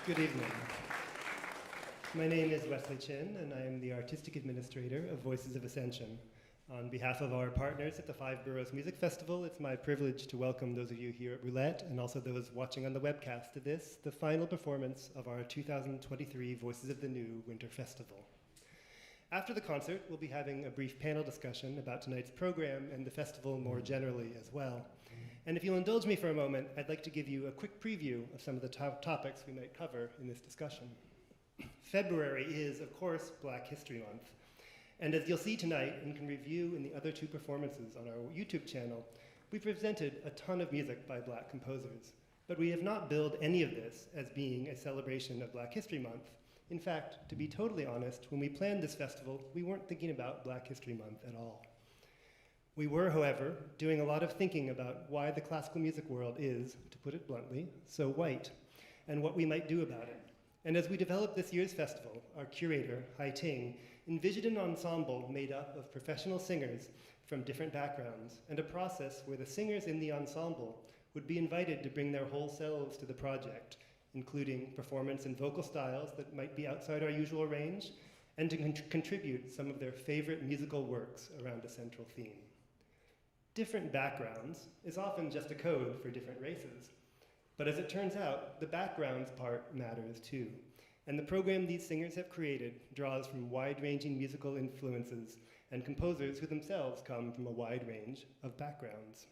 Good evening. My name is Wesley Chinn, and I am the Artistic Administrator of Voices of Ascension. On behalf of our partners at the Five Boroughs Music Festival, it's my privilege to welcome those of you here at Roulette, and also those watching on the webcast to this, the final performance of our 2023 Voices of the New Winter Festival. After the concert, we'll be having a brief panel discussion about tonight's program and the festival more generally as well. And if you'll indulge me for a moment, I'd like to give you a quick preview of some of the topics we might cover in this discussion. February is, of course, Black History Month. And as you'll see tonight and can review in the other two performances on our YouTube channel, we've presented a ton of music by Black composers. But we have not billed any of this as being a celebration of Black History Month. In fact, to be totally honest, when we planned this festival, we weren't thinking about Black History Month at all. We were, however, doing a lot of thinking about why the classical music world is, to put it bluntly, so white, and what we might do about it. And as we developed this year's festival, our curator, Hai-Ting, envisioned an ensemble made up of professional singers from different backgrounds, and a process where the singers in the ensemble would be invited to bring their whole selves to the project, including performance and vocal styles that might be outside our usual range, and to contribute some of their favorite musical works around a central theme. Different backgrounds is often just a code for different races. But as it turns out, the backgrounds part matters too. And the program these singers have created draws from wide-ranging musical influences and composers who themselves come from a wide range of backgrounds.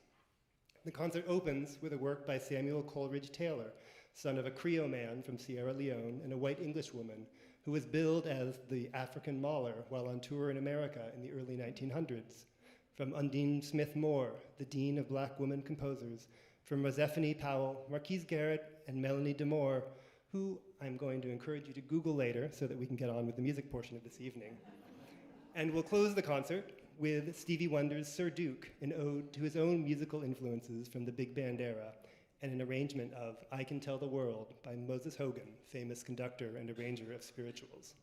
The concert opens with a work by Samuel Coleridge-Taylor, son of a Creole man from Sierra Leone and a white Englishwoman who was billed as the African Mahler while on tour in America in the early 1900s. From Undine Smith Moore, the Dean of Black Women Composers, from Rosephanye, Powell, Marques, Garrett, and Melanie DeMore, who I'm going to encourage you to Google later so that we can get on with the music portion of this evening. And we'll close the concert with Stevie Wonder's Sir Duke, an ode to his own musical influences from the big band era, and an arrangement of I Can Tell the World by Moses Hogan, famous conductor and arranger of spirituals.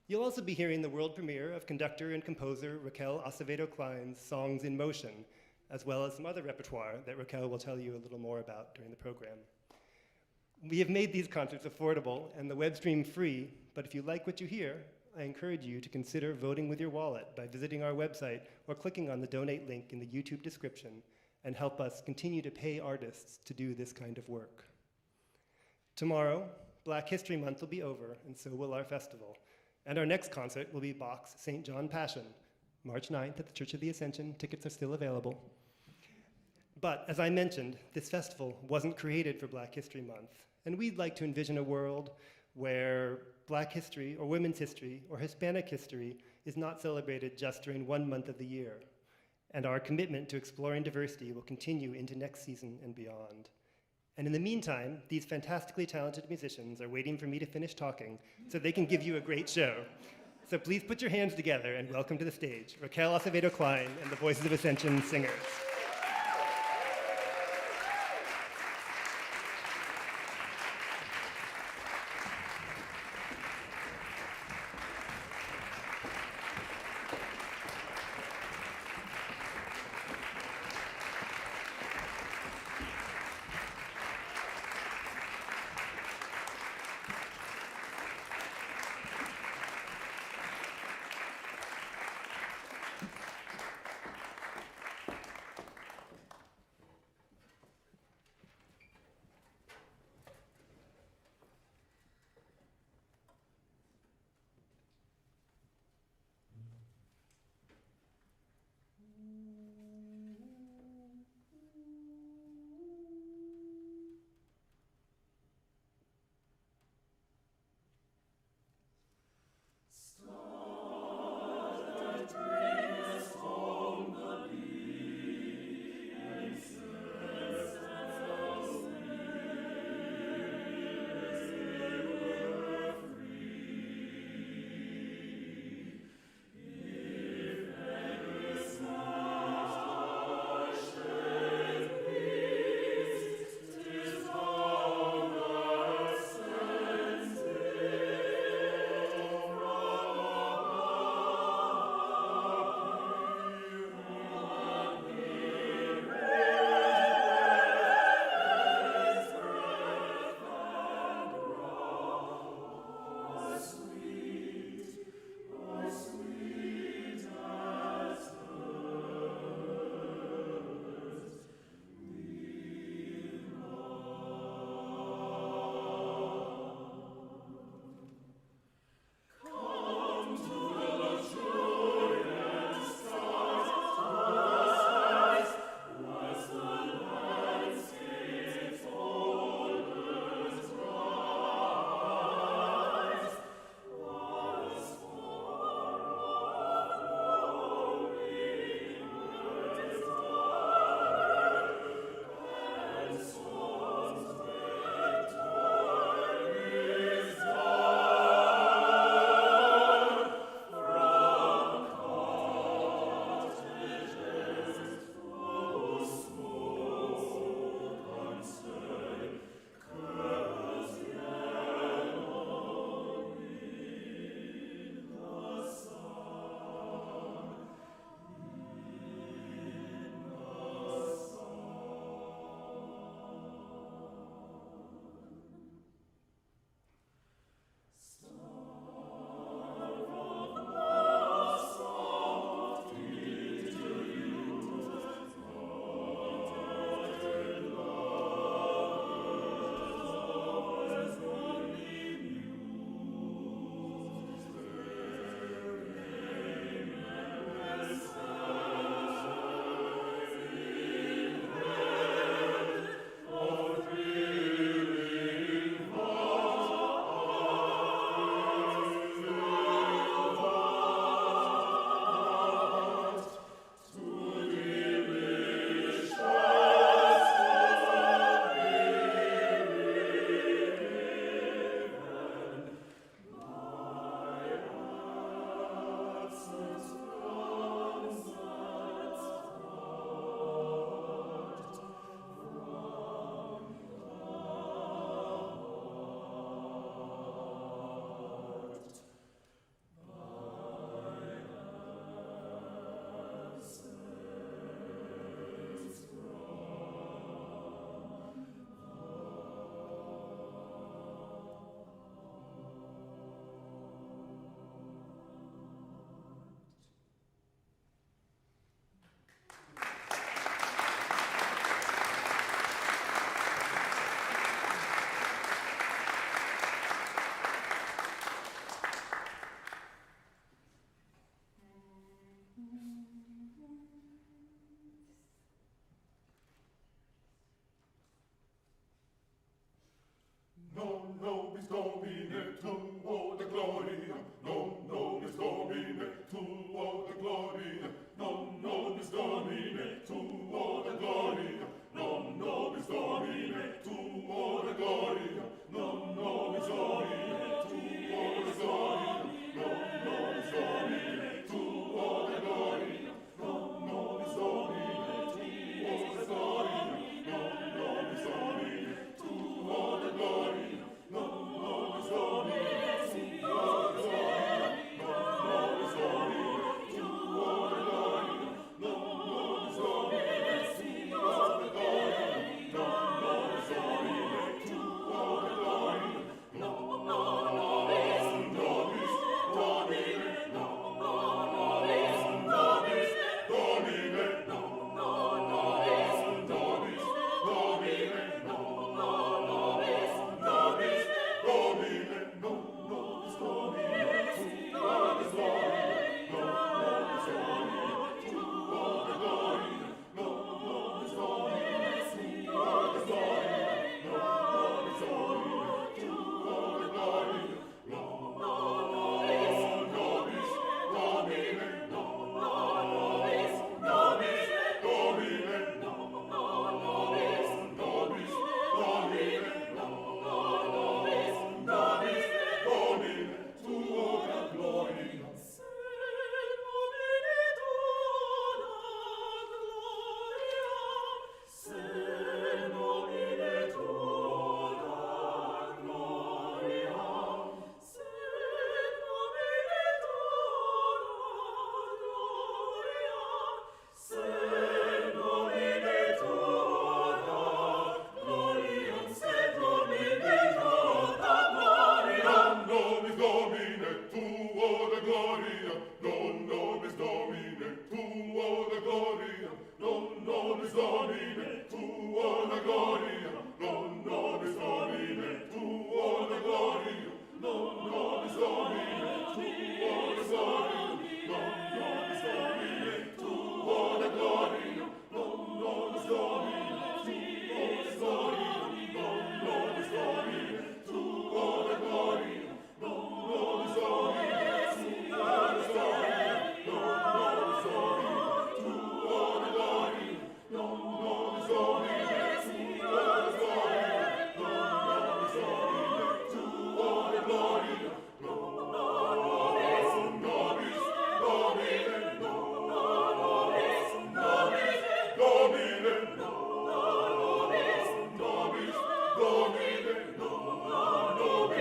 You'll also be hearing the world premiere of conductor and composer Raquel Acevedo Klein's Songs in Motion, as well as some other repertoire that Raquel will tell you a little more about during the program. We have made these concerts affordable and the web stream free, but if you like what you hear, I encourage you to consider voting with your wallet by visiting our website or clicking on the donate link in the YouTube description and help us continue to pay artists to do this kind of work. Tomorrow, Black History Month will be over, and so will our festival. And our next concert will be Bach's St. John Passion, March 9th at the Church of the Ascension. Tickets are still available. But as I mentioned, this festival wasn't created for Black History Month, and we'd like to envision a world where Black history or women's history or Hispanic history is not celebrated just during one month of the year. And our commitment to exploring diversity will continue into next season and beyond. And in the meantime, these fantastically talented musicians are waiting for me to finish talking so they can give you a great show. So please put your hands together and welcome to the stage Raquel Acevedo Klein and the Voices of Ascension singers. Non nobis Domine, tuo de gloria, non nobis Domine, tuo de gloria, non nobis Domine, tuo de gloria, non nobis Domine, tuo de gloria, non nobis Domine, tuo de gloria, non nobis Domine, tuo de gloria, non nobis Domine, tuo de gloria, non nobis Domine, tuo de gloria, non nobis Domine, tuo de gloria, non nobis Domine, tuo de gloria, non nobis Domine, tuo de gloria, non nobis Domine, tuo de gloria, non nobis Domine, non nobis Domine, Domine, non nobis Domine, Domine, non nobis Domine, Domine, non nobis Domine, tuo de gloria, non nobis Domine, tuo de gloria, non nobis Domine, tuo de gloria, non nobis Domine, tuo de gloria, non nobis Domine, non nobis Domine, Domine, non nobis Domine, Domine, non nobis Domine, Domine, tuo de gloria. Non nobis Domine, tuo de gloria, non nobis Domine, tuo de gloria, non nobis Domine, tuo de gloria, non nobis Domine, tuo de gloria, non nobis Domine, tuo de gloria, non nobis Domine, tuo de gloria, non nobis Domine, tuo de gloria, non nobis Domine, tuo de gloria, non nobis Domine, tuo de gloria, non nobis Domine, tuo de gloria, non nobis Domine, tuo de gloria, non nobis Domine, tuo de gloria, non nobis Domine, non nobis Domine, Domine, non nobis Domine, Domine, non nobis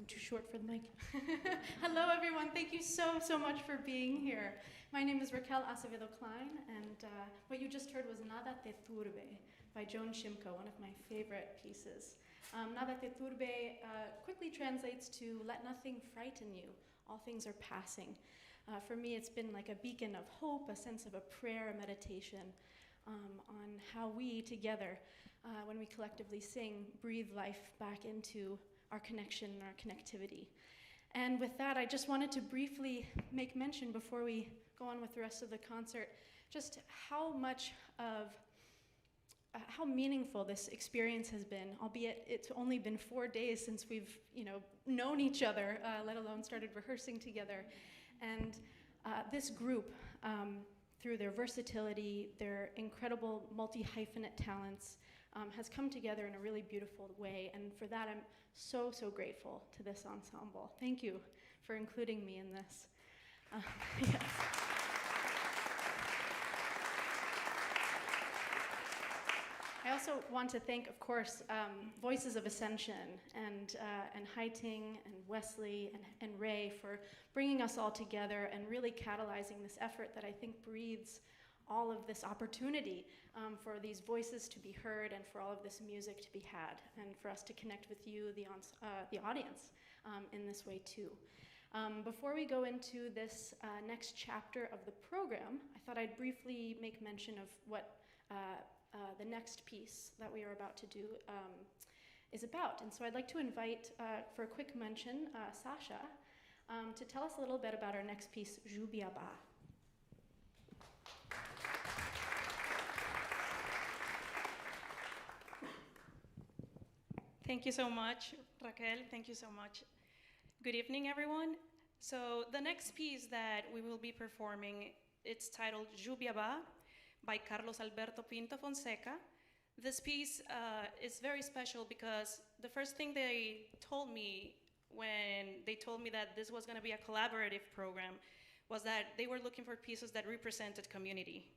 Too short for the mic. Hello, everyone. Thank you so much for being here. My name is Raquel Acevedo Klein, and what you just heard was Nada te turbe by Joan Szymko, one of my favorite pieces. Nada te turbe quickly translates to let nothing frighten you. All things are passing. For me, it's been like a beacon of hope, a sense of a prayer, a meditation on how we together, when we collectively sing, breathe life back into our connection and our connectivity. And with that, I just wanted to briefly make mention before we go on with the rest of the concert, just how much of, how meaningful this experience has been, albeit it's only been 4 days since we've, known each other, let alone started rehearsing together. And this group, through their versatility, their incredible multi-hyphenate talents, has come together in a really beautiful way, and for that I'm so grateful to this ensemble. Thank you for including me in this. Yes. I also want to thank, of course, Voices of Ascension and Hai-Ting and Wesley and Ray for bringing us all together and really catalyzing this effort that I think breathes all of this opportunity for these voices to be heard and for all of this music to be had and for us to connect with you, the audience, in this way too. Before we go into this next chapter of the program, I thought I'd briefly make mention of what the next piece that we are about to do is about. And so I'd like to invite, for a quick mention, Sasha to tell us a little bit about our next piece, Jubiabá. Thank you so much, Raquel. Thank you so much. Good evening, everyone. So the next piece that we will be performing, it's titled Jubiabá by Carlos Alberto Pinto Fonesca. This piece is very special because the first thing they told me when they told me that this was going to be a collaborative program was that they were looking for pieces that represented community.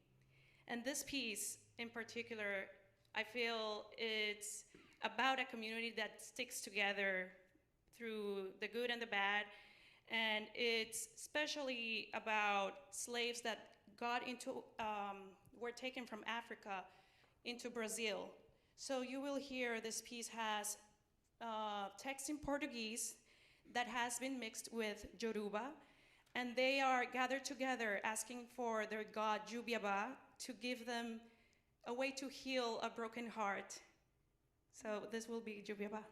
And this piece in particular, I feel it's about a community that sticks together through the good and the bad, and it's especially about slaves that were taken from Africa into Brazil. So you will hear this piece has text in Portuguese that has been mixed with Yoruba, and they are gathered together asking for their god Jubiabá to give them a way to heal a broken heart. So this will be Jubiabá.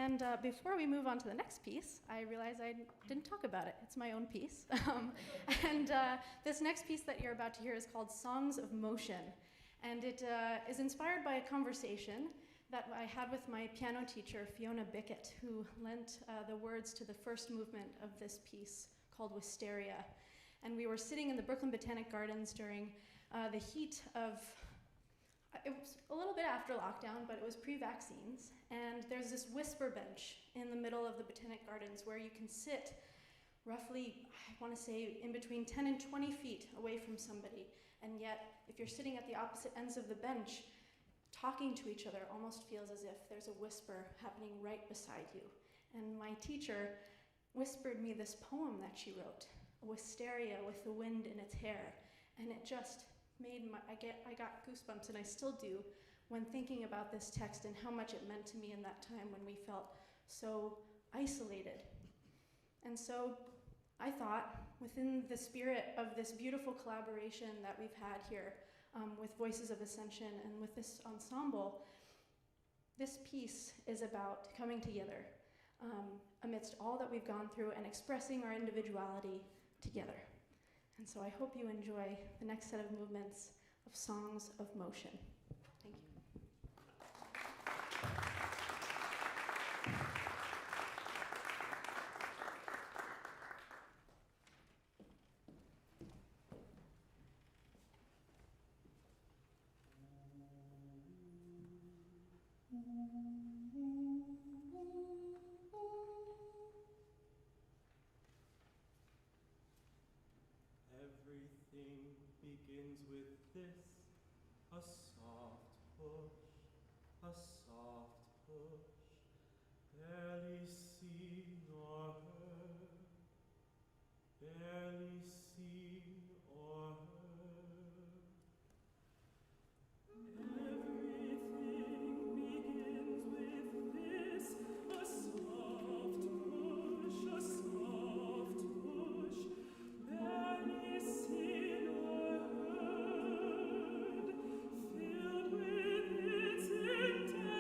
And before we move on to the next piece, I realized I didn't talk about it. It's my own piece. And this next piece that you're about to hear is called Songs of Motion. And it is inspired by a conversation that I had with my piano teacher, Fiona Bickett, who lent the words to the first movement of this piece called Wisteria. And we were sitting in the Brooklyn Botanic Gardens during the heat of, it was a little bit after lockdown, but it was pre-vaccines. And there's this whisper bench in the middle of the Botanic Gardens where you can sit roughly, I want to say, in between 10 and 20 feet away from somebody. And yet, if you're sitting at the opposite ends of the bench, talking to each other almost feels as if there's a whisper happening right beside you. And my teacher whispered me this poem that she wrote, a wisteria with the wind in its hair. And it just made I got goosebumps, and I still do, when thinking about this text and how much it meant to me in that time when we felt so isolated. And so I thought, within the spirit of this beautiful collaboration that we've had here with Voices of Ascension and with this ensemble, this piece is about coming together amidst all that we've gone through and expressing our individuality together. And so I hope you enjoy the next set of movements of Songs of Motion. Thank you. Everything begins with this, a soft push, barely seen or heard, barely seen or heard. Everything begins with this, a soft push, barely seen or heard, filled with its intent.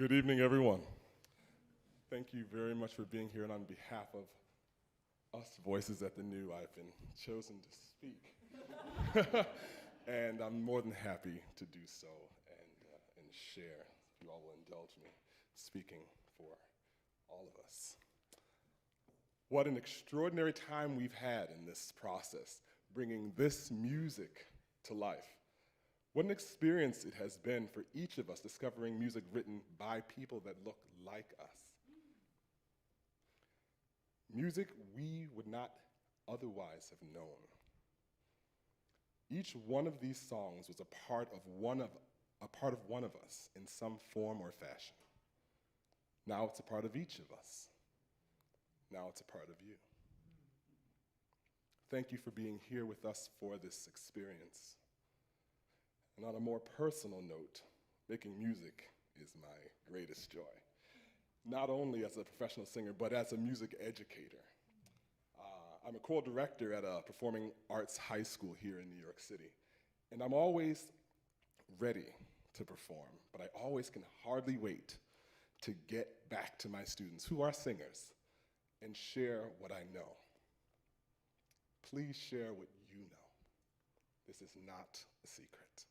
Good evening, everyone. Thank you very much for being here, and on behalf of us Voices at the New, I've been chosen to speak. And I'm more than happy to do so and share, if you all will indulge me, speaking for all of us. What an extraordinary time we've had in this process, bringing this music to life. What an experience it has been for each of us discovering music written by people that look like us. Music we would not otherwise have known. Each one of these songs was a part of one of us in some form or fashion. Now it's a part of each of us. Now it's a part of you. Thank you for being here with us for this experience. And on a more personal note, making music is my greatest joy. Not only as a professional singer, but as a music educator. I'm a choral director at a performing arts high school here in New York City. And I'm always ready to perform, but I always can hardly wait to get back to my students, who are singers, and share what I know. Please share what you know. This is not a secret.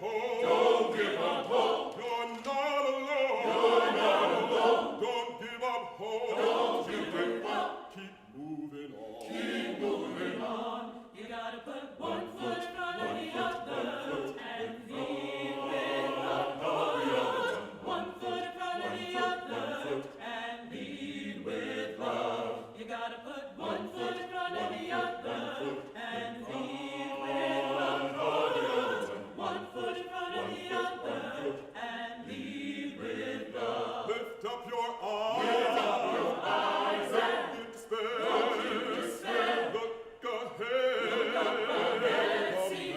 hope. Don't give up hope. You're not alone. You're not alone. Don't give up hope. Don't give up. Keep moving on. Keep moving on. You gotta put one foot in front of the other and lead with love. One foot in front of the other and lead with love. You gotta put one foot in front of the other and lead with love. One foot in front of the other and lead with love. Lift up your eyes. Lift up your eyes Don't give despair. Look ahead. See,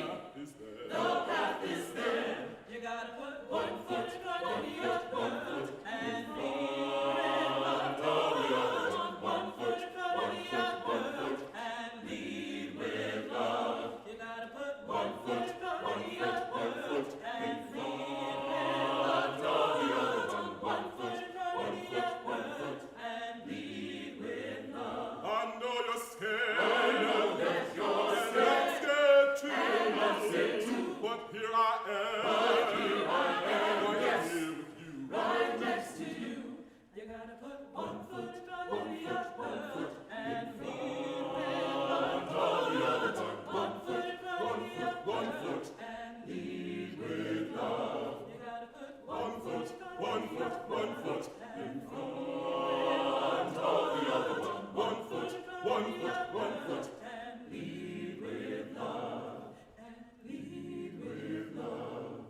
The path is there. you gotta put one foot in front of the other and lead with love. One foot in front of the other and lead with love. You gotta put one foot in front of the other and lead with love. One foot in front of the other and lead with love. I know you're scared. I know that you're scared. And I'm scared too. But here I am. Right yes. here with you. Right next to you. You gotta put one foot in front of the other and lead with love. One foot in front of the other. One foot. And lead with love. You gotta put one foot in front One of the foot. other One foot. and lead with love. One foot. One foot. One foot. And lead with love. And lead with love.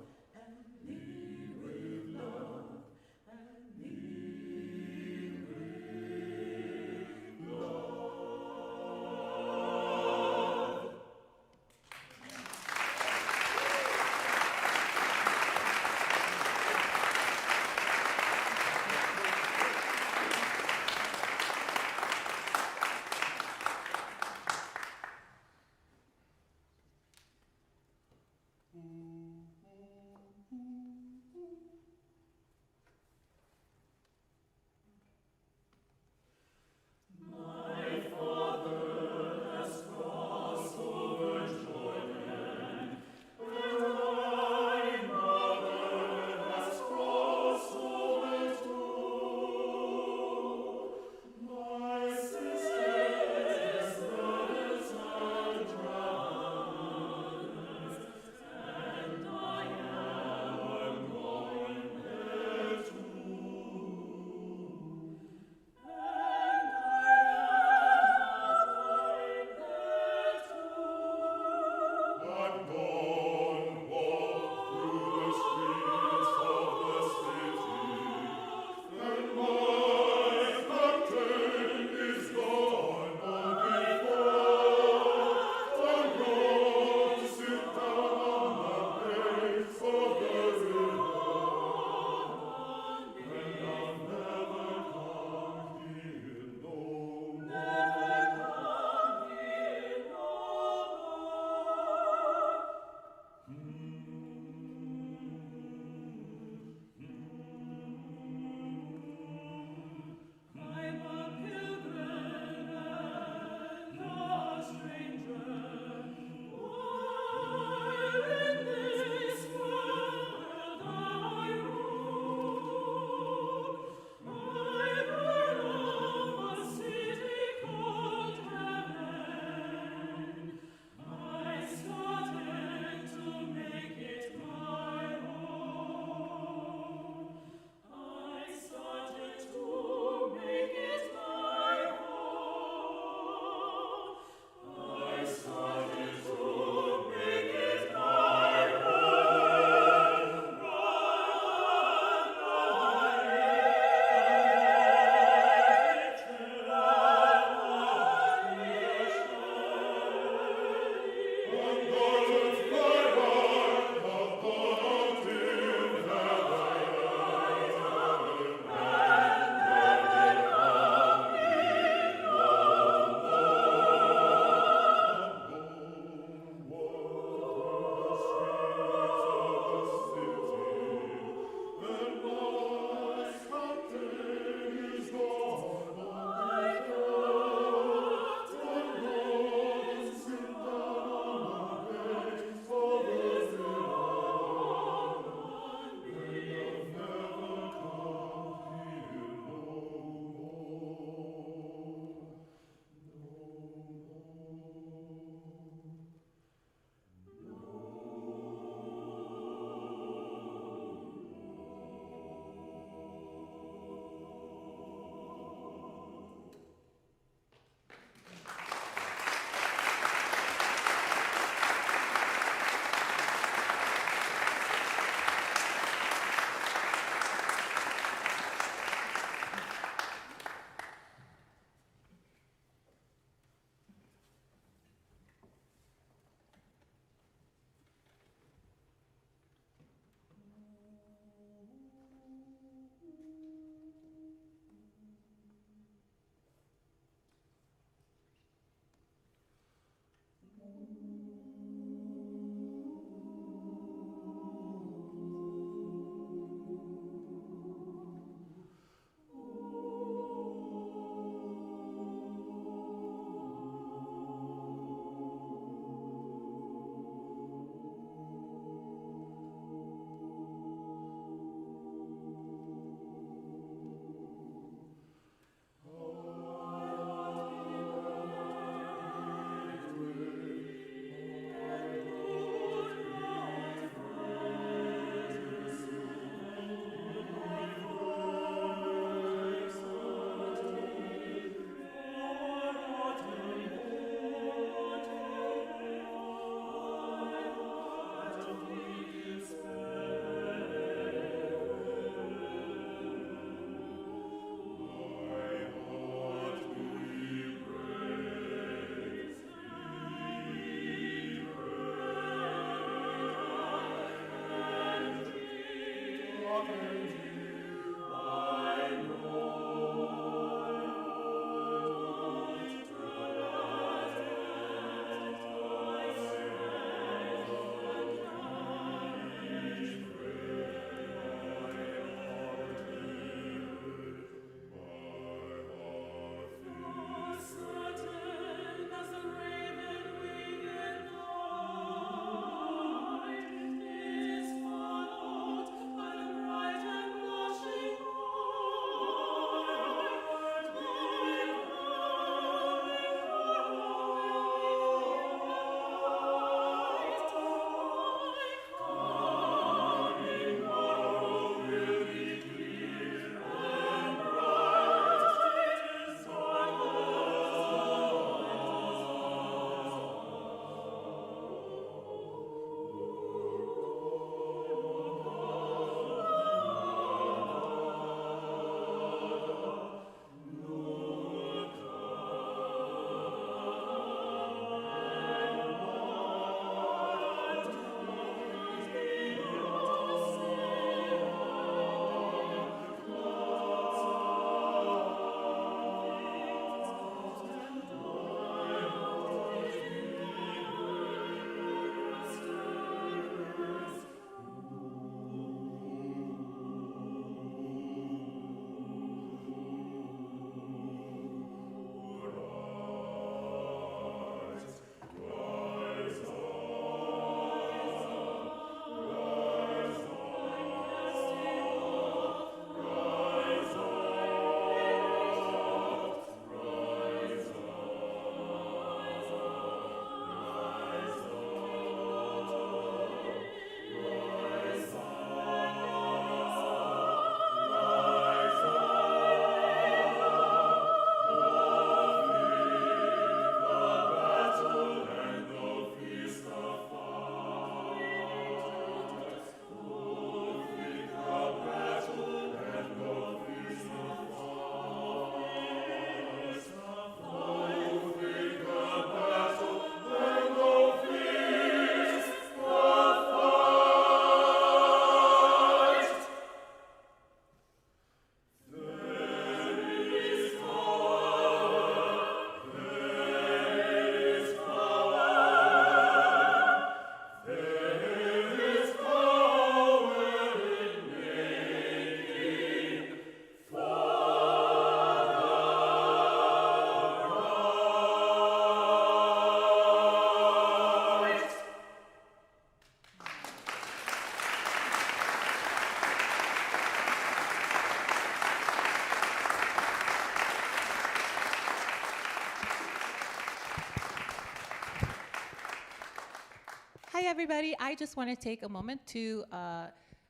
everybody. I just want to take a moment to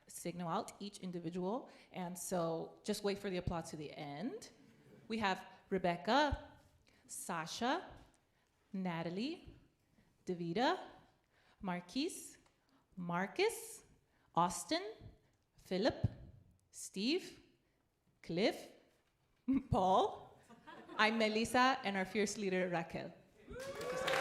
signal out each individual. And so just wait for the applause to the end. We have Rebecca, Sasha, Natalie, Davida, Marques, Marcus, Austin, Philip, Steve, Cliff, Paul. I'm Melissa, and our fierce leader, Raquel. Thank you so much.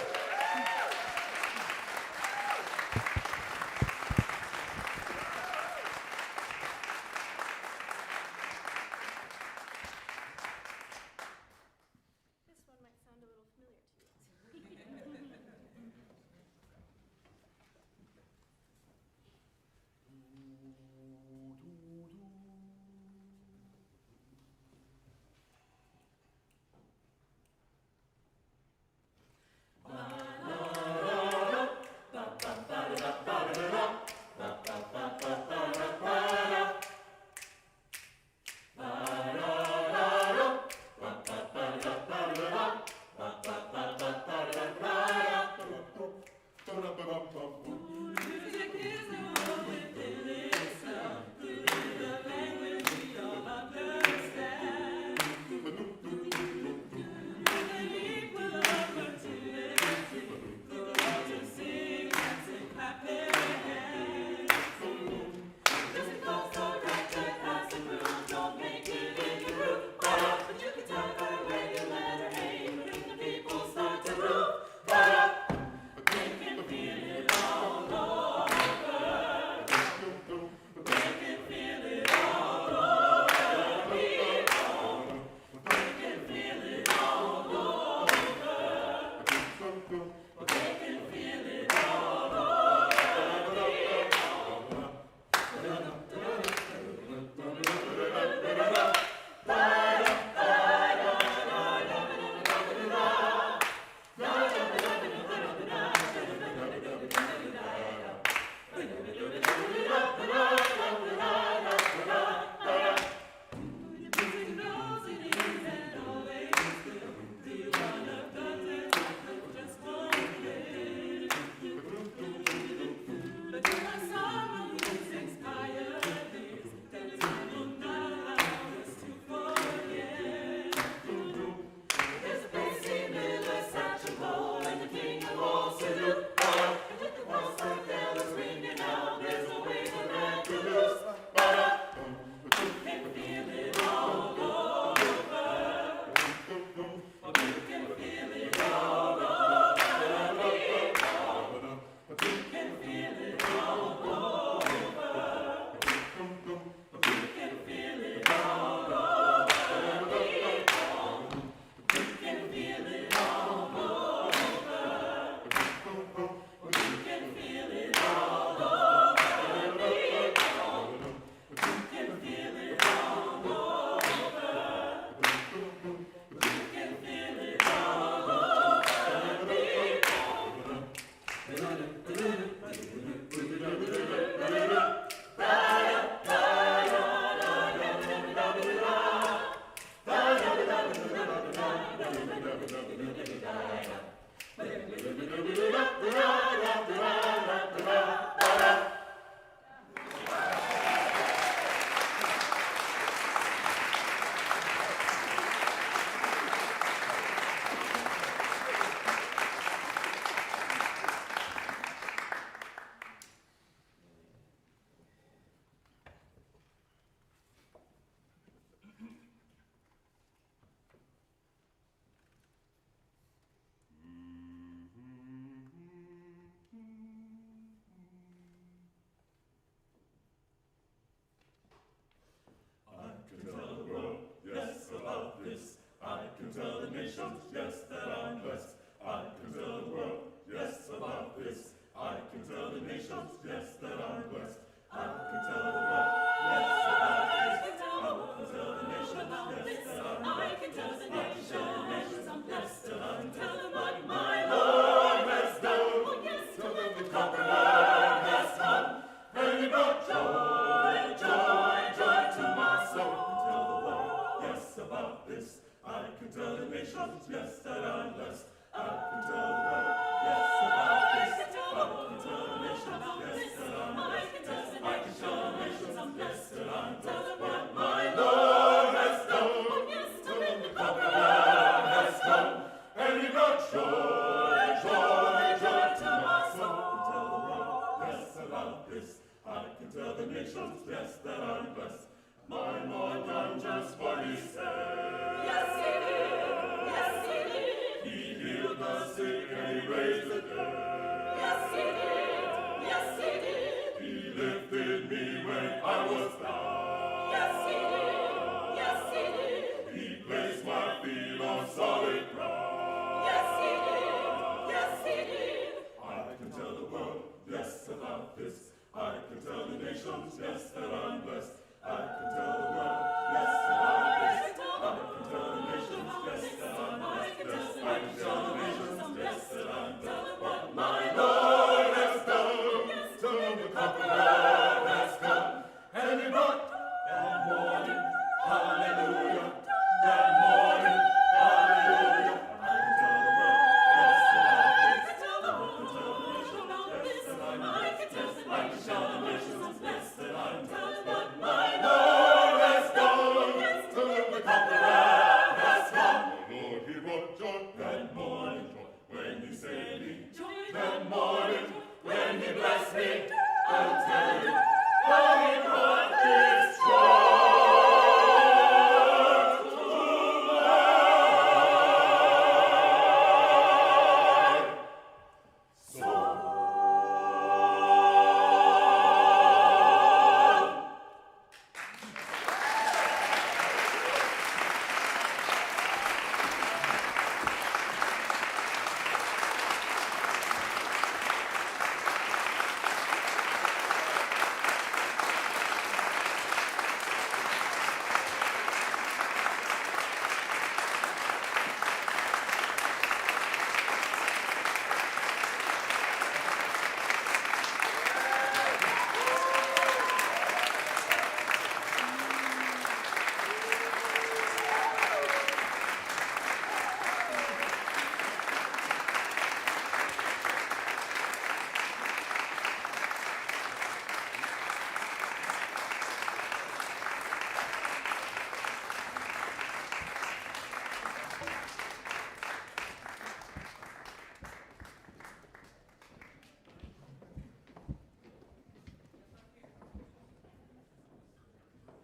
This one might sound a little familiar to you. Yes, about this, I can tell the can tell the nations, yes, that I'm blessed. My Lord done just what he said. Yes, he did. Yes, he did. He healed the sick and he raised the dead. Yes, he did. Yes, he did. He lifted me when I was down. Yes, he did. Yes, he did. He placed my feet on solid ground. Yes, he did. Yes, he did. I can tell the world, yes, about this. I can tell the nations, yes, that I'm blessed. I can tell the world, yes, about this. I can tell the nations, yes, that I'm blessed. Yes, I can tell the nations, yes, that I'm blessed. What my Lord has done, till the conqueror has come. And he brought that morning, hallelujah, that morning, hallelujah. I can tell the world, yes, about this. I can tell the nations, yes, that I'm blessed. Yes, I can tell the nations, yes, that I'm blessed. What my Lord has done, till the conqueror has come. Oh Lord, he brought joy that morning, when he saved me. That morning, when he blessed me, I'll tell you how he brought this joy to my soul.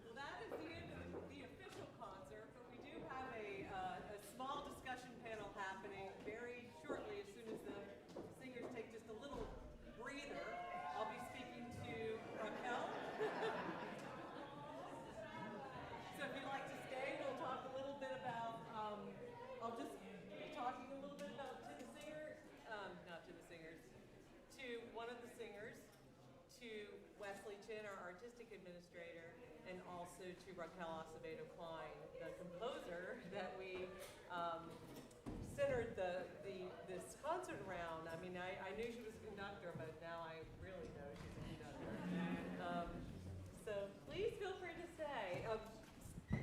Well, that is the end of the official concert, but we do have a small discussion panel happening very shortly as soon as the singers take just a little breather. I'll be speaking to Raquel. So if you'd like to stay, we'll talk a little bit about, I'll just be talking a little bit about to the singer, not to the singers, to one of the singers, to Wesley Chinn, our artistic administrator, and also to Raquel Acevedo Klein, the composer that we centered this concert around. I mean, I knew she was a conductor, but now I really know she's a conductor. So please feel free to stay.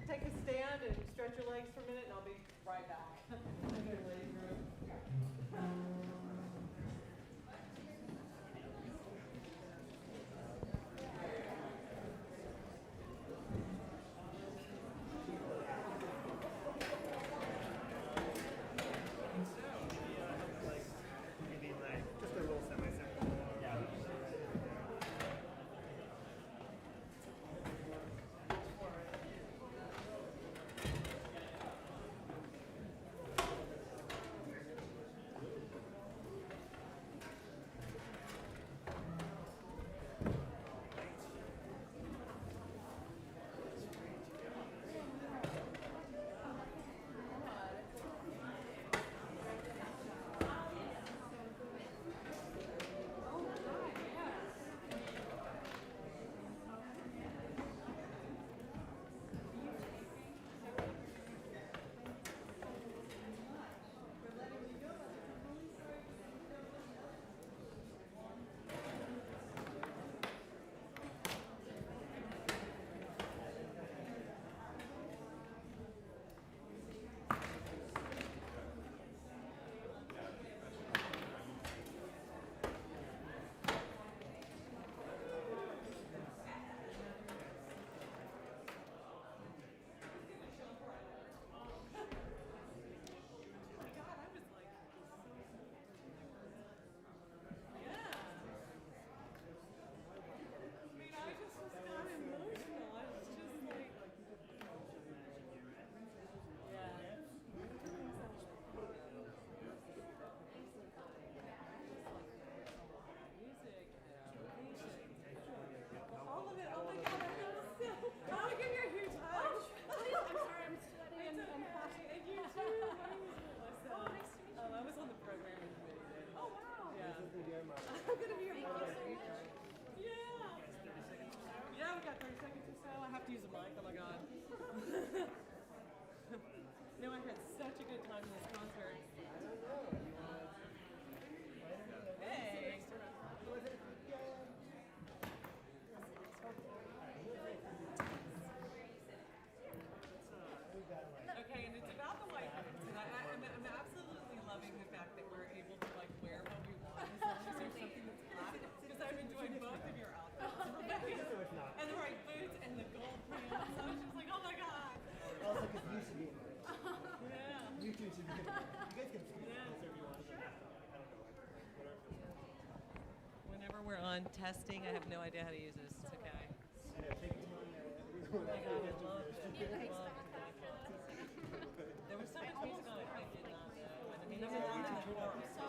Take a stand and stretch your legs for a minute, and I'll be right back. Okay, ladies' room. Maybe just a little sound. to use a mic. Oh my god. No, I had such a good time in this concert. Hey. Okay, and it's about the white boots, and I'm absolutely loving the fact that we're able to like wear what we want as long as there's something that's black. Because I've enjoyed both of your outfits. And the white boots and the gold pants. I was just like, oh my god. Also, because you should be in there. Yeah. You two should be in there. You guys can speak closer if you want. I don't know. Whenever we're on testing, I have no idea how to use this. It's okay. I know, take time. Oh my god, I love there was so much music on it I did not know. And I mean, I'm not in the forum. So,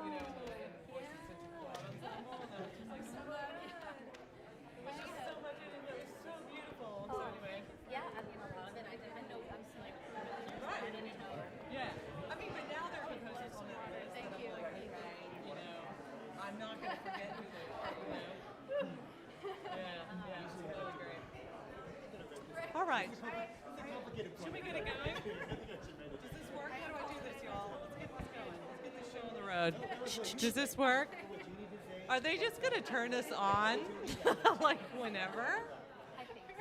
you know, in Voices Such a Cool Ensemble, and I was just like, so glad. There was just so much in it that was so beautiful. So anyway. Yeah, I mean, a lot of it I didn't know. I'm still like, Right. I didn't know. Yeah. I mean, but now there are composers on that list that I'm like, okay, you know, I'm not going to forget who they are, you know? Yeah, it's really great. All right. Should we get it going? Does this work? How do I do this, y'all? Let's get this going. Let's get this show on the road. Does this work? Are they just going to turn us on? Like, whenever?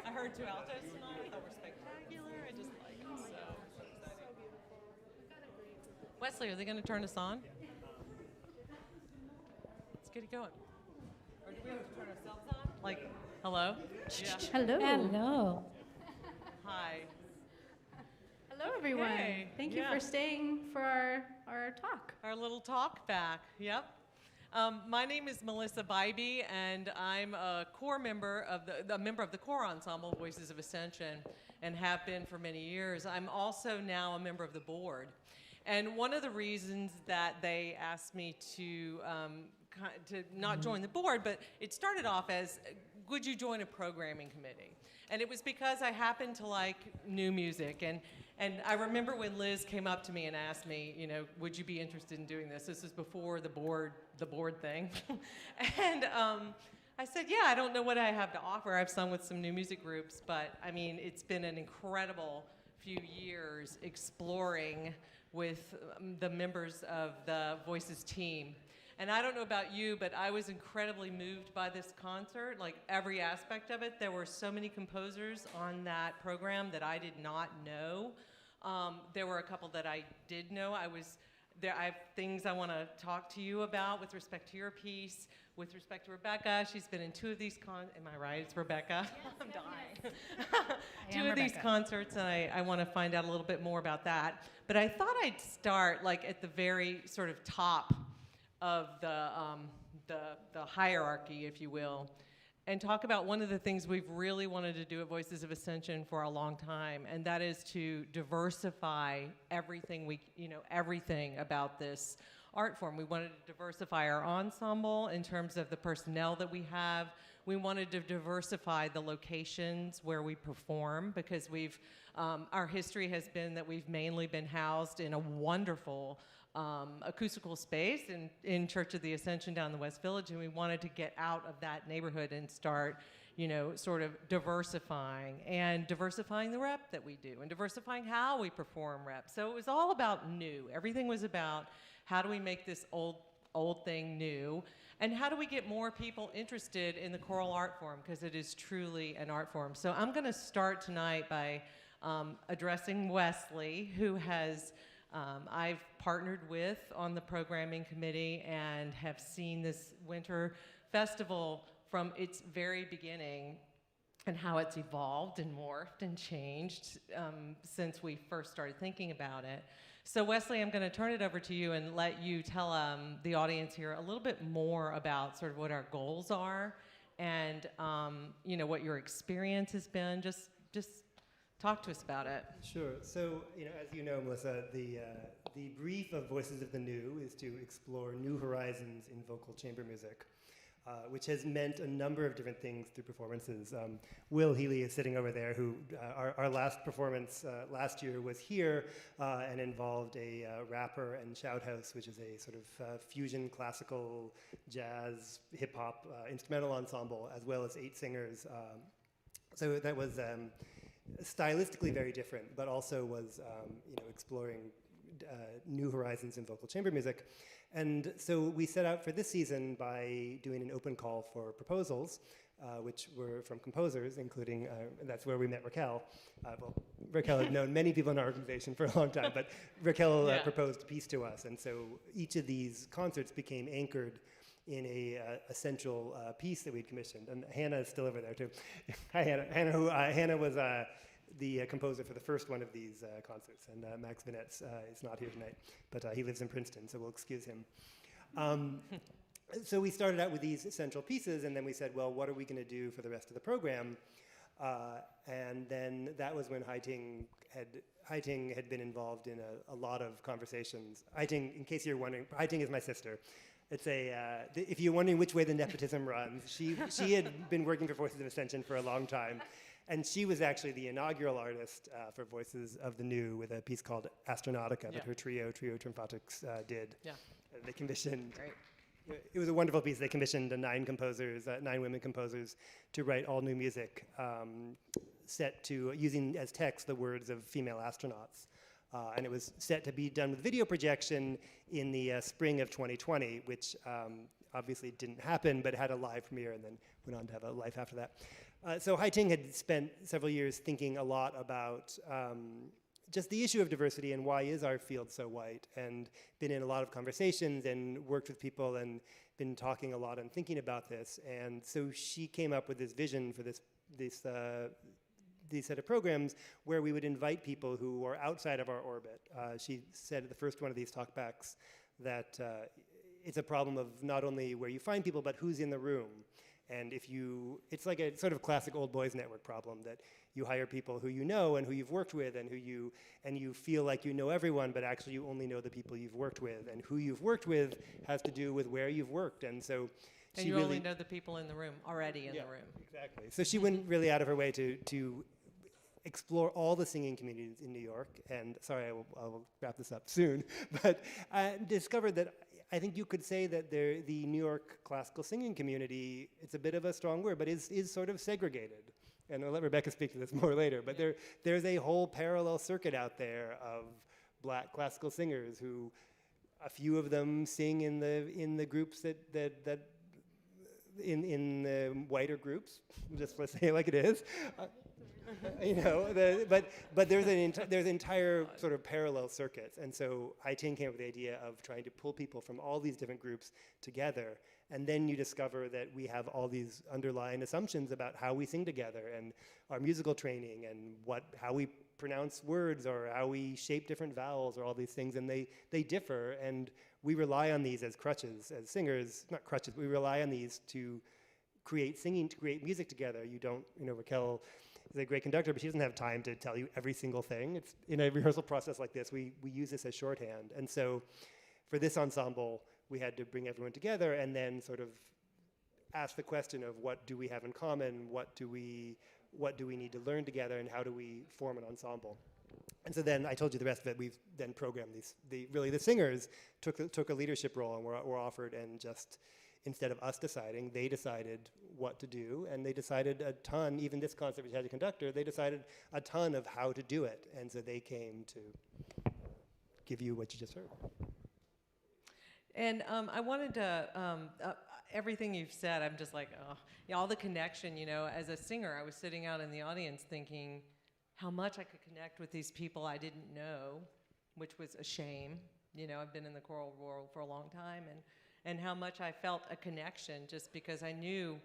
I heard two altos tonight. I thought were spectacular. I just like it. So exciting. Wesley, are they going to turn us on? Let's get it going. Or do we have to turn ourselves on? Like, hello? Yeah. Hello. Hello. Hi. Hello, everyone. Okay, Thank you yeah. for staying for our talk. Our little talk back. Yep. My name is Melissa Bybee, and I'm a core member of a member of the core ensemble Voices of Ascension, and have been for many years. I'm also now a member of the board. And one of the reasons that they asked me to not join the board, but it started off as, would you join a programming committee? And it was because I happen to like new music. And I remember when Liz came up to me and asked me, you know, would you be interested in doing this? This is before the board thing. And I said, yeah, I don't know what I have to offer. I've sung with some new music groups, but I mean, it's been an incredible few years exploring with the members of the Voices team. And I don't know about you, but I was incredibly moved by this concert, like every aspect of it. There were so many composers on that program that I did not know. There were a couple that I did know. I have things I want to talk to you about with respect to your piece, with respect to Rebecca. She's been in two of these am I right? It's Rebecca? Yes, I'm dying. I Two am of these Rebecca. concerts, and I want to find out a little bit more about that. But I thought I'd start like at the very sort of top of the hierarchy, if you will, and talk about one of the things we've really wanted to do at Voices of Ascension for a long time, and that is to diversify everything everything about this art form. We wanted to diversify our ensemble in terms of the personnel that we have. We wanted to diversify the locations where we perform, because our history has been that we've mainly been housed in a wonderful acoustical space in Church of the Ascension down in the West Village, and we wanted to get out of that neighborhood and start, sort of diversifying the rep that we do, and diversifying how we perform rep. So it was all about new. Everything was about how do we make this old thing new, and how do we get more people interested in the choral art form, because it is truly an art form. So I'm going to start tonight by addressing Wesley, who has I've partnered with on the programming committee and have seen this winter festival from its very beginning and how it's evolved and morphed and changed since we first started thinking about it. So Wesley, I'm going to turn it over to you and let you tell the audience here a little bit more about sort of what our goals are and what your experience has been. Just talk to us about it. Sure. So, as you know, Melissa, the brief of Voices of the New is to explore new horizons in vocal chamber music, which has meant a number of different things through performances. Will Healy is sitting over there, who our last performance last year was here and involved a rapper and shout house, which is a sort of fusion classical jazz hip hop instrumental ensemble, as well as 8 singers So that was stylistically very different, but also was exploring new horizons in vocal chamber music. And so we set out for this season by doing an open call for proposals, which were from composers, including, that's where we met Raquel. Well, Raquel had known many people in our organization for a long time, but Raquel proposed a piece to us. And so each of these concerts became anchored in a central piece that we'd commissioned. And Hannah is still over there too. Hi, Hannah. Hannah was the composer for the first one of these concerts, and Max Vinetz is not here tonight, but he lives in Princeton, so we'll excuse him. So we started out with these central pieces, and then we said, well, what are we going to do for the rest of the program? And then that was when Hai-Ting had been involved in a lot of conversations. Hai-Ting, in case you're wondering, Hai-Ting is my sister. It's if you're wondering which way the nepotism runs, she had been working for Voices of Ascension for a long time, and she was actually the inaugural artist for Voices of the New with a piece called Astronautica that her trio Triumphantix did. Yeah. They commissioned. Great. It was a wonderful piece. They commissioned 9 women composers, to write all new music set to using as text the words of female astronauts. And it was set to be done with video projection in the spring of 2020, which obviously didn't happen, but had a live premiere and then went on to have a life after that. So Hai-Ting had spent several years thinking a lot about just the issue of diversity and why is our field so white, and been in a lot of conversations and worked with people and been talking a lot and thinking about this. And so she came up with this vision for these set of programs where we would invite people who are outside of our orbit. She said at the first one of these talkbacks that it's a problem of not only where you find people, but who's in the room. And it's like a sort of classic old boys network problem, that you hire people who you know and who you've worked with and you feel like you know everyone, but actually you only know the people you've worked with, and who you've worked with has to do with where you've worked. And so and you only know the people in the room, already in the room. Exactly. So she went really out of her way to explore all the singing communities in New York. And sorry, I will wrap this up soon, but I discovered that I think you could say that the New York classical singing community, it's a bit of a strong word, but is sort of segregated. And I'll let Rebecca speak to this more later, but there's a whole parallel circuit out there of Black classical singers who, a few of them sing in the groups that in the whiter groups, just let's say it like it is. But there's entire sort of parallel circuits, and so Hai-Ting came up with the idea of trying to pull people from all these different groups together, and then you discover that we have all these underlying assumptions about how we sing together, and our musical training, and how we pronounce words, or how we shape different vowels, or all these things, and they differ, and we rely on these as crutches, as singers, not crutches, we rely on these to create music together. Raquel is a great conductor, but she doesn't have time to tell you every single thing. It's in a rehearsal process like this, we use this as shorthand. And so for this ensemble, we had to bring everyone together and then sort of ask the question of what do we have in common, what do we need to learn together, and how do we form an ensemble. And so then I told you the rest of it. We've then programmed the singers took a leadership role and were offered, and just instead of us deciding, they decided what to do, and they decided a ton. Even this concert which had a conductor, they decided a ton of how to do it, and so they came to give you what you just heard. And I wanted to, everything you've said, I'm just like, all the connection, as a singer, I was sitting out in the audience thinking how much I could connect with these people I didn't know, which was a shame. I've been in the choral world for a long time, and how much I felt a connection just because I knew,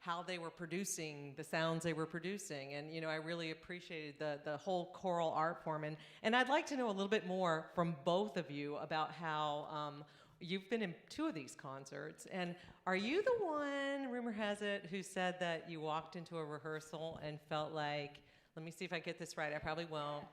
how they were producing, the sounds they were producing. And, I really appreciated the whole choral art form. And I'd like to know a little bit more from both of you about how you've been in 2 of these concerts. And are you the one, rumor has it, who said that you walked into a rehearsal and felt like, let me see if I get this right, I probably won't.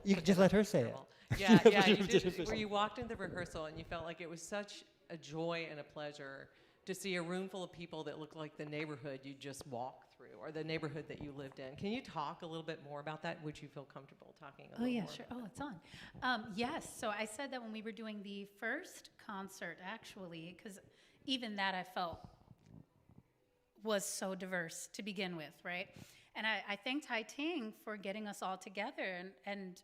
You can just let her say it. Yeah, you did, where you walked into the rehearsal and you felt like it was such a joy and a pleasure to see a room full of people that looked like the neighborhood you just walked through, or the neighborhood that you lived in. Can you talk a little bit more about that? Would you feel comfortable talking a little more? Sure. Oh, it's on. Yes, so I said that when we were doing the first concert, actually, because even that I felt was so diverse to begin with, right? And I thanked Hai-Ting for getting us all together, and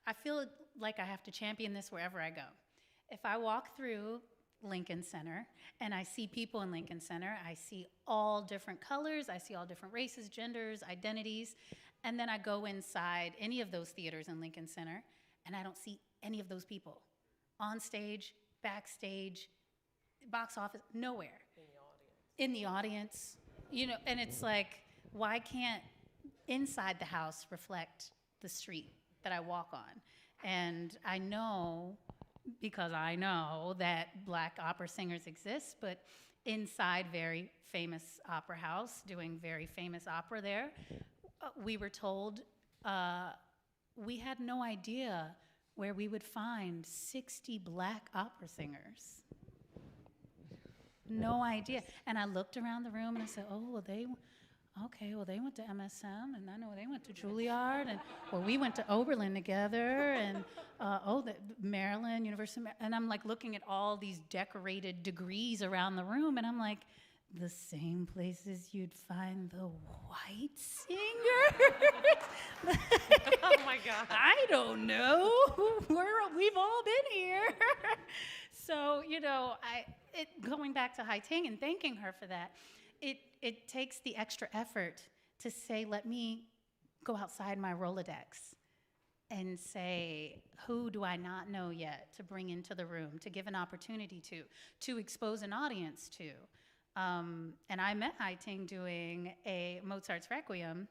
I feel like I have to champion this wherever I go. If I walk through Lincoln Center and I see people in Lincoln Center, I see all different colors, I see all different races, genders, identities, and then I go inside any of those theaters in Lincoln Center and I don't see any of those people. On stage, backstage, box office, nowhere. In the audience. You know, and it's like, why can't inside the house reflect the street that I walk on? And I know, because I know that Black opera singers exist, but inside very famous opera house, doing very famous opera there, we were told we had no idea where we would find 60 Black opera singers. No idea. And I looked around the room and I said, oh, well, they went to MSM, and I know they went to Juilliard, and well, we went to Oberlin together, and the Maryland, University of Maryland. And I'm like looking at all these decorated degrees around the room, and I'm like, the same places you'd find the white singers? Oh my God. I don't know. We've all been here. So, you know, going back to Hai-Ting and thanking her for that, it takes the extra effort to say, let me go outside my Rolodex and say, who do I not know yet to bring into the room, to give an opportunity to expose an audience to. And I met Hai-Ting doing a Mozart's Requiem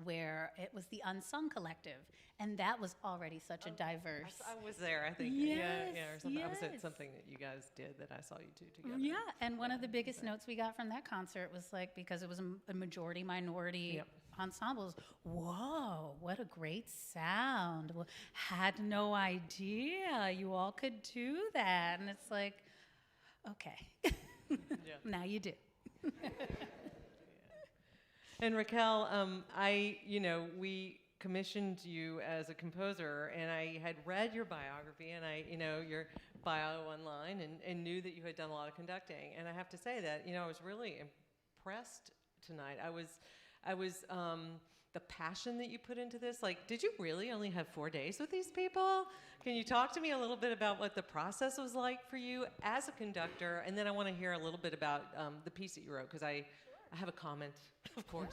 where it was the Unsung Collective, and that was already such a diverse. I was there, I think. Yes, or something. I was at yes. something that you guys did that I saw you two together. Yeah, and one of the biggest notes we got from that concert was like, because it was a majority minority ensembles, whoa, what a great sound. Well, had no idea you all could do that. And it's like, okay, now you do. And Raquel, we commissioned you as a composer, and I had read your biography and your bio online, and knew that you had done a lot of conducting. And I have to say that, I was really impressed tonight. I was the passion that you put into this. Like, did you really only have 4 days with these people? Can you talk to me a little bit about what the process was like for you as a conductor? And then I want to hear a little bit about the piece that you wrote, because I have a comment, of course.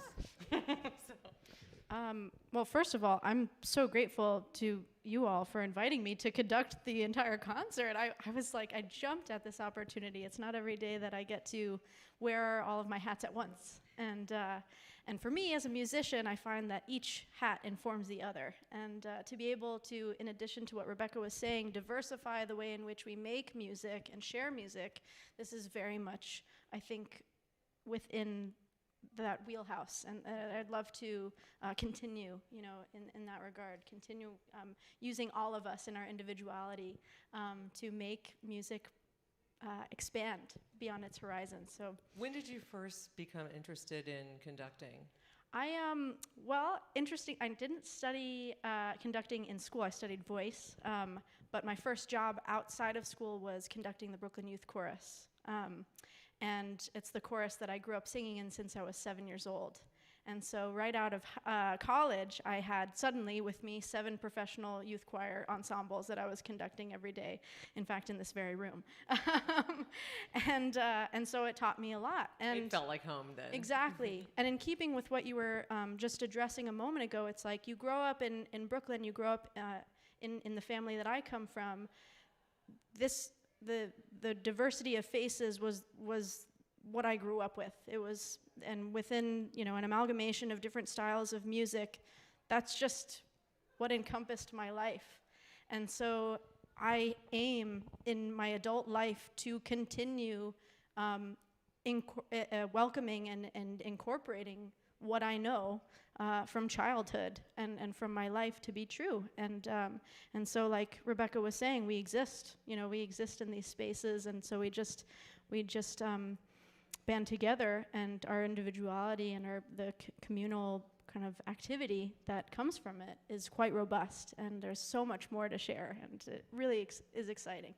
Well, first of all, I'm so grateful to you all for inviting me to conduct the entire concert. I was like, I jumped at this opportunity. It's not every day that I get to wear all of my hats at once. And for me as a musician, I find that each hat informs the other. And to be able to, in addition to what Rebecca was saying, diversify the way in which we make music and share music, this is very much, I think, within that wheelhouse, and I'd love to continue, in that regard, continue using all of us in our individuality to make music expand beyond its horizon. So, when did you first become interested in conducting? Interesting. I didn't study conducting in school. I studied voice, but my first job outside of school was conducting the Brooklyn Youth Chorus. And it's the chorus that I grew up singing in since I was 7 years old. And so right out of college, I had suddenly with me 7 professional youth choir ensembles that I was conducting every day, in fact, in this very room. And so it taught me a lot. And it felt like home then. Exactly. And in keeping with what you were just addressing a moment ago, it's like you grow up in Brooklyn, you grow up in the family that I come from. The diversity of faces was what I grew up with. It was, and within, an amalgamation of different styles of music, that's just what encompassed my life. And so I aim in my adult life to continue welcoming and incorporating what I know from childhood and from my life to be true. And so, like Rebecca was saying, we exist. We exist in these spaces, and so we just band together, and our individuality and the communal kind of activity that comes from it is quite robust. And there's so much more to share, and it really is exciting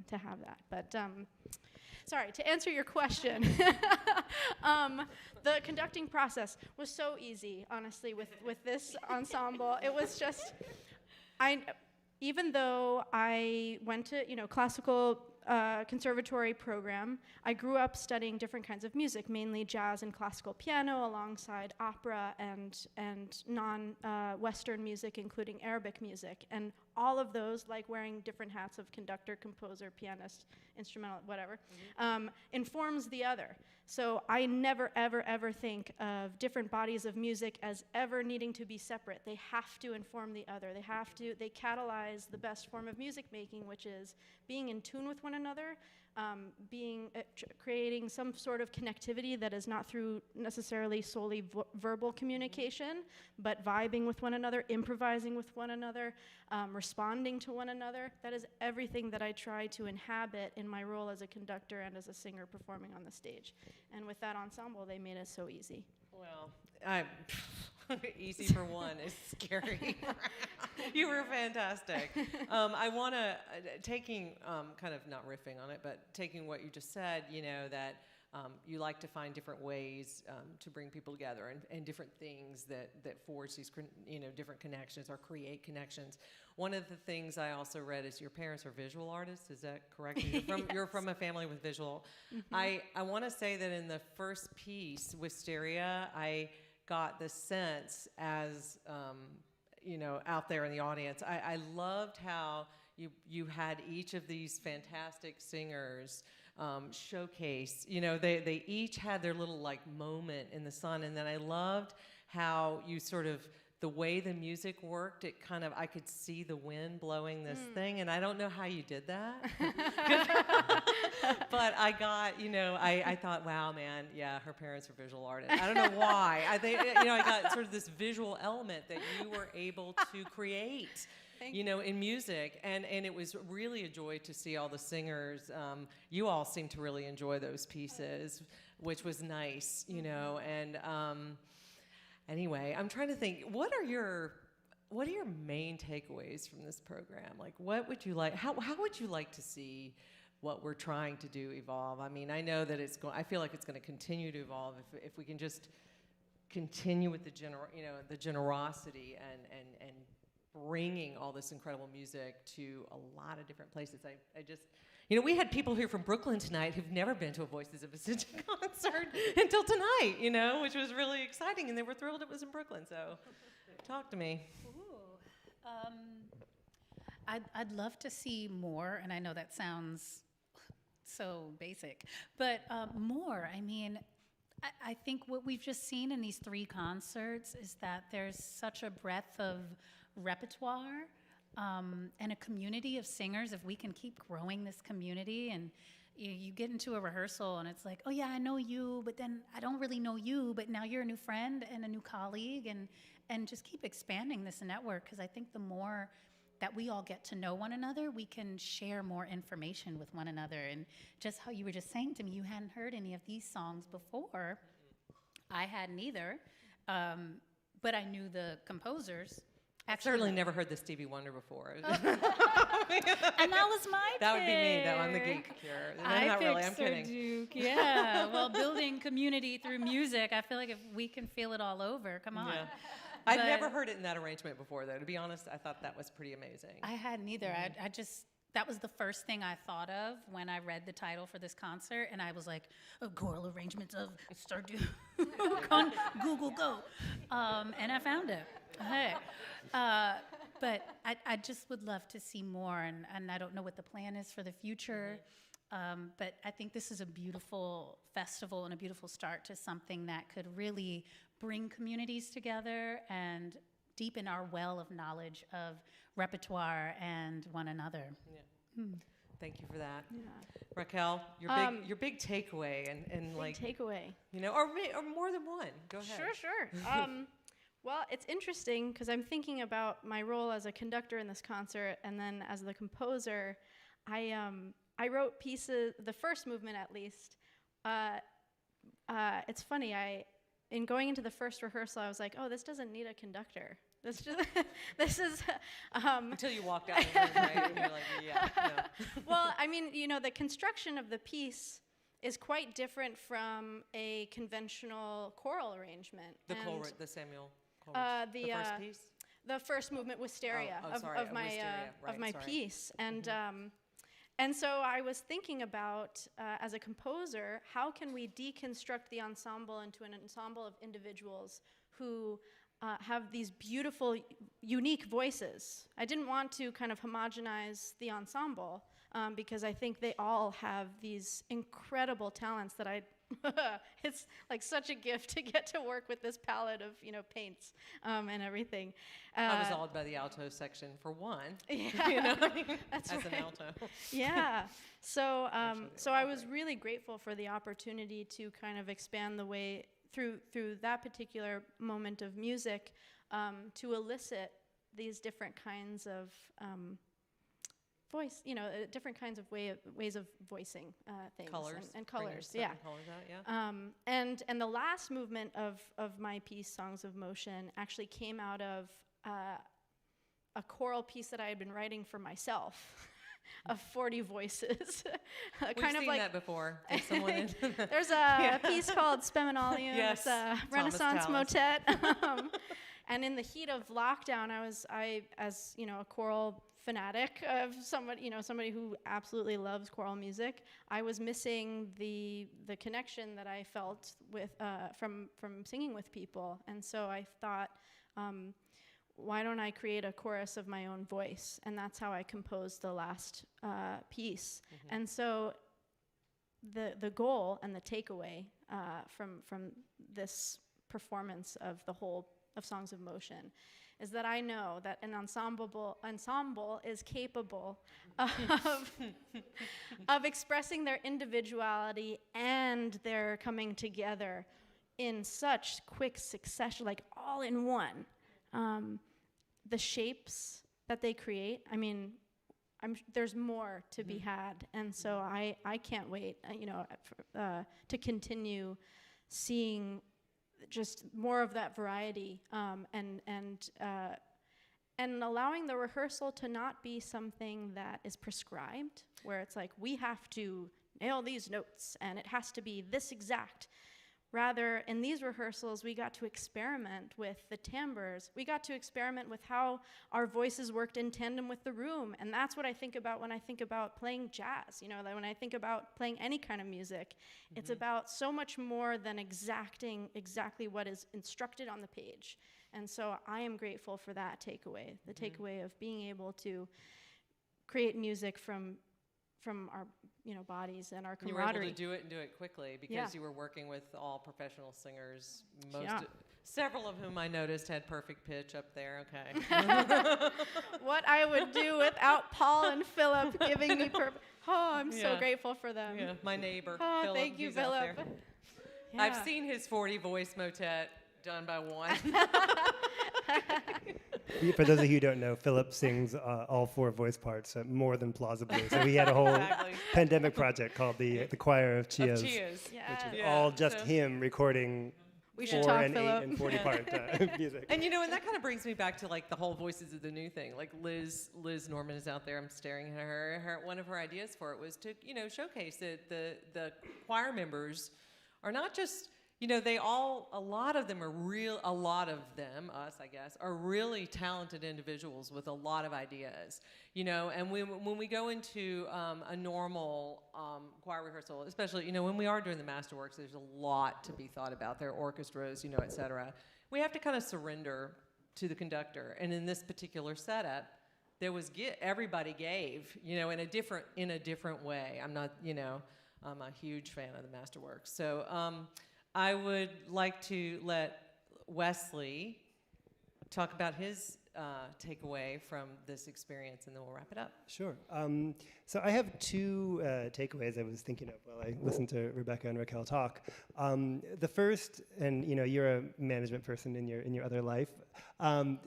to have that. But sorry, to answer your question, the conducting process was so easy, honestly, with this ensemble. It was just, even though I went to, classical conservatory program, I grew up studying different kinds of music, mainly jazz and classical piano, alongside opera and non-Western music, including Arabic music. And all of those, like wearing different hats of conductor, composer, pianist, instrumental, whatever, informs the other. So I never, ever, ever think of different bodies of music as ever needing to be separate. They have to inform the other. They catalyze the best form of music making, which is being in tune with one another, creating some sort of connectivity that is not through necessarily solely verbal communication, but vibing with one another, improvising with one another, responding to one another. That is everything that I try to inhabit in my role as a conductor and as a singer performing on the stage. And with that ensemble, they made it so easy. Well, easy for one is scary. You were fantastic. I want to, taking, kind of not riffing on it, but taking what you just said, that you like to find different ways to bring people together and different things that forge these, different connections or create connections. One of the things I also read is your parents are visual artists. Is that correct? You're from a family with visual. I want to say that in the first piece, Wisteria, I got the sense as, out there in the audience, I loved how you had each of these fantastic singers showcase, they each had their little moment in the sun, and then I loved how you sort of, the way the music worked, it kind of, I could see the wind blowing this thing, and I don't know how you did that. But I got, I thought, wow, man, yeah, her parents are visual artists. I don't know why. I think, I got sort of this visual element that you were able to create, in music, and it was really a joy to see all the singers. You all seemed to really enjoy those pieces, which was nice, and anyway, I'm trying to think, what are your main takeaways from this program? Like, what would you like, how would you like to see what we're trying to do evolve? I mean, I know that I feel like it's going to continue to evolve if we can just continue with the generosity and bringing all this incredible music to a lot of different places. I just, we had people here from Brooklyn tonight who've never been to a Voices of Ascension concert until tonight, which was really exciting, and they were thrilled it was in Brooklyn, so talk to me. Ooh. I'd love to see more, and I know that sounds so basic, but more. I mean, I think what we've just seen in these 3 concerts is that there's such a breadth of repertoire and a community of singers. If we can keep growing this community, and you get into a rehearsal and it's like, oh yeah, I know you, but then I don't really know you, but now you're a new friend and a new colleague, and just keep expanding this network, because I think the more that we all get to know one another, we can share more information with one another. And just how you were just saying to me, you hadn't heard any of these songs before. I hadn't either, but I knew the composers. I've certainly never heard the Stevie Wonder before. And that was my pick. That would be me, though. I'm the geek here. Not really, I'm kidding. Duke. Yeah, well, building community through music, I feel like if we can feel it all over, come on. Yeah. I'd never heard it in that arrangement before, though. To be honest, I thought that was pretty amazing. I hadn't either. I just, that was the first thing I thought of when I read the title for this concert, and I was like, choral arrangements of Stardew on Google Go. And I found it. Hey. But I just would love to see more, and I don't know what the plan is for the future, but I think this is a beautiful festival and a beautiful start to something that could really bring communities together and deepen our well of knowledge of repertoire and one another. Yeah. Thank you for that. Yeah. Raquel, your big takeaway and Big like takeaway. or more than one. Go ahead. Sure. Well, it's interesting because I'm thinking about my role as a conductor in this concert, and then as the composer, I wrote pieces. The first movement, at least. It's funny. In going into the first rehearsal, I was like, "Oh, this doesn't need a conductor. This is." Until you walked out of the room, right? And you're like, "Yeah." No. Well, I mean, the construction of the piece is quite different from a conventional choral arrangement. The And, Coleridge, the Samuel Coleridge, the first piece? the first movement, Wisteria, Oh, sorry, of my Wisteria, right, of my sorry. piece, and so I was thinking about, as a composer, how can we deconstruct the ensemble into an ensemble of individuals who have these beautiful, unique voices. I didn't want to kind of homogenize the ensemble because I think they all have these incredible talents that it's like such a gift to get to work with this palette of, paints and everything. I was awed by the alto section for one. Yeah, that's as right. an alto. Yeah. So, Actually, so I was really grateful for the opportunity to kind of expand the way through that particular moment of music to elicit these different kinds of voice, different kinds of ways of voicing things. Colors. And Bringing colors, certain yeah. Colors out, yeah. And the last movement of my piece, Songs of Motion, actually came out of a choral piece that I had been writing for myself. Of 40 voices. We've seen that before. There's someone in There's a piece called Speminalium. Yes, It's a Thomas Renaissance Tallis. motet. And in the heat of lockdown, I as a choral fanatic of somebody who absolutely loves choral music, I was missing the connection that I felt with from singing with people, and so I thought, why don't I create a chorus of my own voice? And that's how I composed the last piece. Mm-hmm. And so the goal and the takeaway from this performance of the whole of Songs of Motion is that I know that an ensemble is capable of expressing their individuality and their coming together in such quick succession, like all in one. The shapes that they create, there's more to be had, and so I can't wait, to continue seeing just more of that variety, and allowing the rehearsal to not be something that is prescribed, where it's like we have to nail these notes and it has to be this exact. Rather, in these rehearsals, we got to experiment with the timbres. We got to experiment with how our voices worked in tandem with the room. And that's what I think about when I think about playing jazz. Like when I think about playing any kind of music, it's about so much more than exacting exactly what is instructed on the page. And so I am grateful for that takeaway, the takeaway of being able to create music from our bodies and our camaraderie. You were able to do it and do it quickly because you were working with all professional singers, several of whom I noticed had perfect pitch up there. Okay. What I would do without Paul and Philip giving me perfect. Oh, I'm so grateful for them. Yeah, my neighbor. Oh, Philip, thank you, he's out Philip. there. Yeah. I've seen his 40 voice motet done by one. For those of you who don't know, Philip sings all 4 voice parts more than plausibly. So he had a whole pandemic project called the Choir of Chias, which is all just him recording We should 4 talk, and Philip. 8 and 40 part music. And and that kind of brings me back to like the whole Voices of the New thing. Like Liz Norman is out there. I'm staring at her. One of her ideas for it was to showcase that the choir members are not just a lot of them, us, I guess, are really talented individuals with a lot of ideas, and when we go into a normal choir rehearsal, especially, when we are doing the masterworks, there's a lot to be thought about. There are orchestras, et cetera. We have to kind of surrender to the conductor. And in this particular setup, there was, everybody gave, in a different way. I'm not, I'm a huge fan of the masterworks. So, I would like to let Wesley talk about his takeaway from this experience, and then we'll wrap it up. Sure. So I have 2 takeaways I was thinking of while I listened to Rebecca and Raquel talk. The first, and you're a management person in your other life,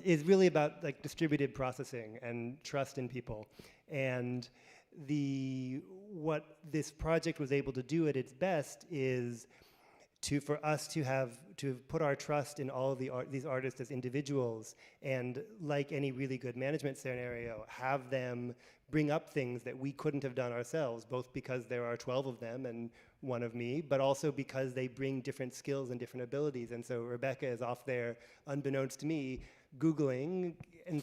is really about like distributed processing and trust in people, and what this project was able to do at its best is for us to put our trust in all of these artists as individuals, and like any really good management scenario, have them bring up things that we couldn't have done ourselves, both because there are 12 of them and one of me, but also because they bring different skills and different abilities. And so Rebecca is off there, unbeknownst to me, Googling and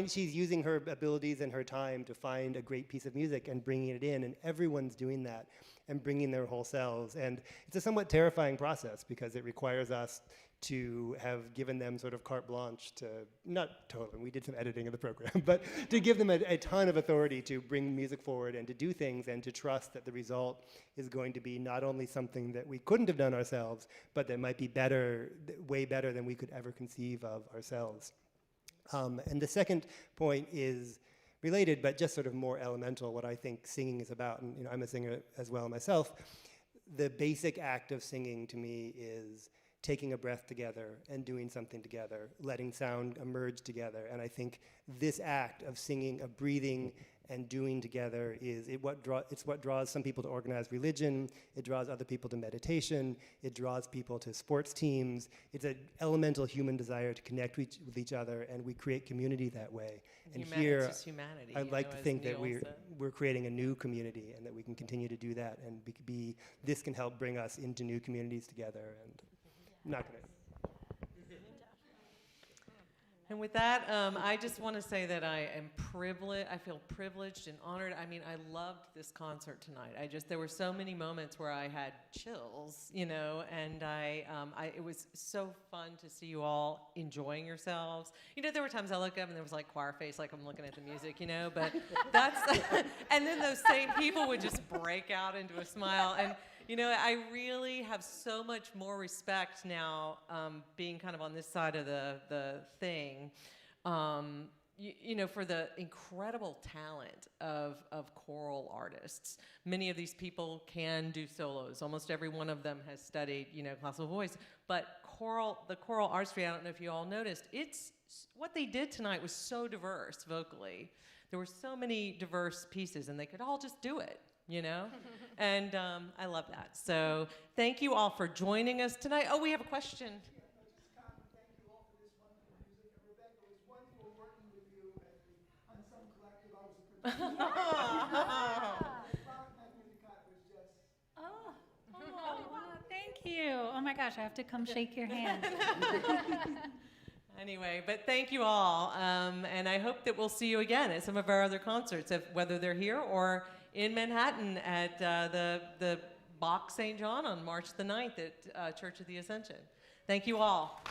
she's using her abilities and her time to find a great piece of music and bringing it in, and everyone's doing that and bringing their whole selves. And it's a somewhat terrifying process because it requires us to have given them sort of carte blanche to, not totally, we did some editing of the program, but to give them a ton of authority to bring music forward and to do things and to trust that the result is going to be not only something that we couldn't have done ourselves, but that might be better, way better than we could ever conceive of ourselves. And the second point is related, but just sort of more elemental, what I think singing is about, and I'm a singer as well myself. The basic act of singing to me is taking a breath together and doing something together, letting sound emerge together. And I think this act of singing, of breathing and doing together it's what draws some people to organized religion, it draws other people to meditation, it draws people to sports teams. It's an elemental human desire to connect with each other, and we create community that way. And here, it's just humanity, I'd like to think that Neil we're creating a new community, and that we can continue to do that, and this can help bring us into new communities together. And I'm not gonna. And with that, I just want to say that I feel privileged and honored. I mean, I loved this concert tonight. There were so many moments where I had chills, and it was so fun to see you all enjoying yourselves. There were times I look up and there was like choir face, like I'm looking at the music, but that's, and then those same people would just break out into a smile. And I really have so much more respect now, being kind of on this side of the thing, for the incredible talent of choral artists. Many of these people can do solos. Almost every one of them has studied, classical voice. But the choral artistry, I don't know if you all noticed, what they did tonight was so diverse vocally. There were so many diverse pieces, and they could all just do it. And I love that. So thank you all for joining us tonight. Oh, we have a question. Thank you all for this wonderful music. And Rebecca, it was wonderful working with you at the Unsung Collective. I was a producer. Thank you. Oh my gosh, I have to come shake your hand. Anyway, but thank you all. And I hope that we'll see you again at some of our other concerts, whether they're here or in Manhattan at the Bach St. John on March the 9th at Church of the Ascension. Thank you all.